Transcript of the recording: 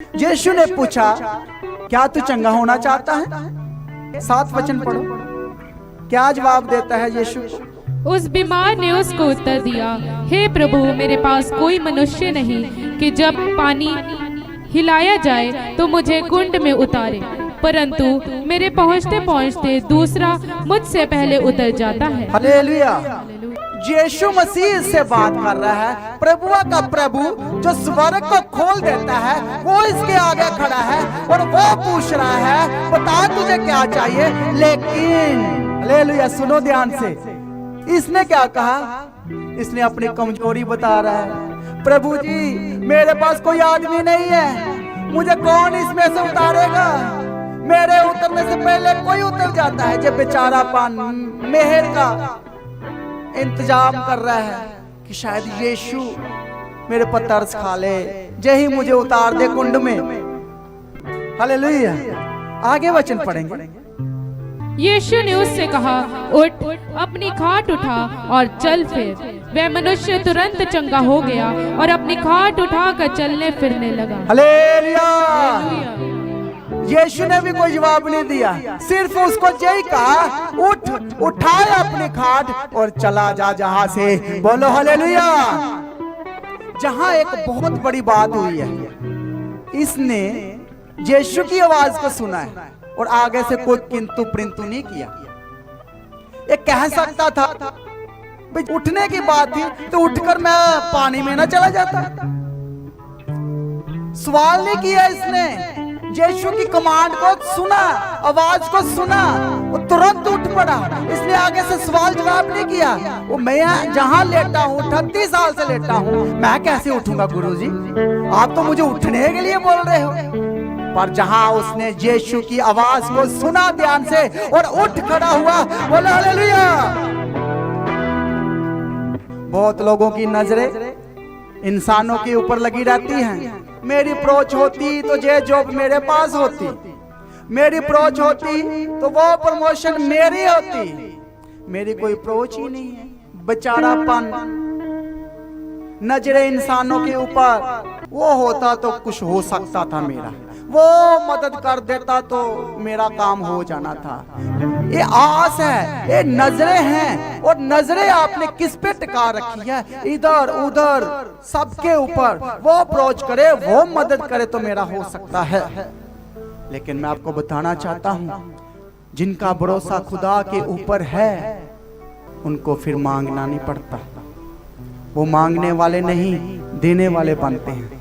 यीशु ने पूछा, क्या तू चंगा होना चाहता है? 7 वचन पढ़ो। क्या जवाब देता है यीशु? उस बीमार ने उसको उत्तर दिया, हे प्रभु, मेरे पास कोई मनुष्य नहीं कि जब पानी हिलाया जाए तो मुझे कुंड में उतारे, परंतु मेरे पहुंचते पहुंचते दूसरा मुझसे पहले उतर जाता है। हालेलुया। यीशु मसीह से बात कर रहा है। प्रभुआ का प्रभु जो स्वर्ग को खोल देता है वो इसके आगे खड़ा है और वो पूछ रहा है, बता तुझे क्या चाहिए। लेकिन हालेलुया, सुनो ध्यान से, इसने क्या कहा? इसने अपनी कमजोरी बता रहा है। प्रभु जी, मेरे पास कोई आदमी नहीं है, मुझे कौन इसमें से उतारेगा? मेरे उतरने से पहले कोई उतर जाता है। जब बेचारा पान मेहर का इंतजाम कर रहा है कि शायद यीशु मेरे पर तरस खा ले, यही मुझे उतार दे कुंड में। हालेलुया। आगे वचन पढ़ेंगे। यीशु ने उससे कहा, उठ, अपनी खाट उठा और चल फिर। वह मनुष्य तुरंत चंगा हो गया और अपनी खाट उठाकर चलने फिरने लगा। हालेलुया। यीशु ने भी कोई जवाब नहीं दिया, सिर्फ उसको यही कहा, उठ, उठाए अपनी खाट और चला जा जहां से। बोलो हालेलुया। जहां एक बहुत बड़ी बात हुई है, इसने यीशु की आवाज को सुना है और आगे से कोई किंतु प्रिंतु नहीं किया। ये कह सकता था, भाई उठने की बात थी तो उठकर मैं पानी में ना चला जाता। सवाल नहीं किया इसने, यीशु की कमांड को सुना, आवाज को सुना, वो तुरंत उठ पड़ा। इसलिए आगे से सवाल जवाब नहीं किया। वो मैं जहां लेटा हूँ, 38 साल से लेटा हूँ, मैं कैसे उठूंगा गुरुजी? आप तो मुझे उठने के लिए बोल रहे हो। पर जहां उसने यीशु की आवाज को सुना ध्यान से और उठ खड़ा हुआ, बोला हालेलुया। बहुत लोगों की नजरें इंसानों के ऊपर लगी रहती हैं। मेरी अप्रोच होती तो ये जॉब मेरे पास होती, मेरी अप्रोच होती तो वो प्रमोशन मेरी होती। मेरी कोई अप्रोच ही नहीं है। बेचारापन, नजरें इंसानों के ऊपर। वो होता तो कुछ हो सकता था मेरा, वो मदद कर देता तो मेरा काम हो जाना था। ये आस है, ये नजरें हैं, और नजरें आपने किस पे टिका रखी है? इधर उधर सबके ऊपर। वो अप्रोच करे, वो मदद करे तो मेरा हो सकता है। लेकिन मैं आपको बताना चाहता हूं, जिनका भरोसा खुदा के ऊपर है उनको फिर मांगना नहीं पड़ता। वो मांगने वाले नहीं, देने वाले बनते हैं।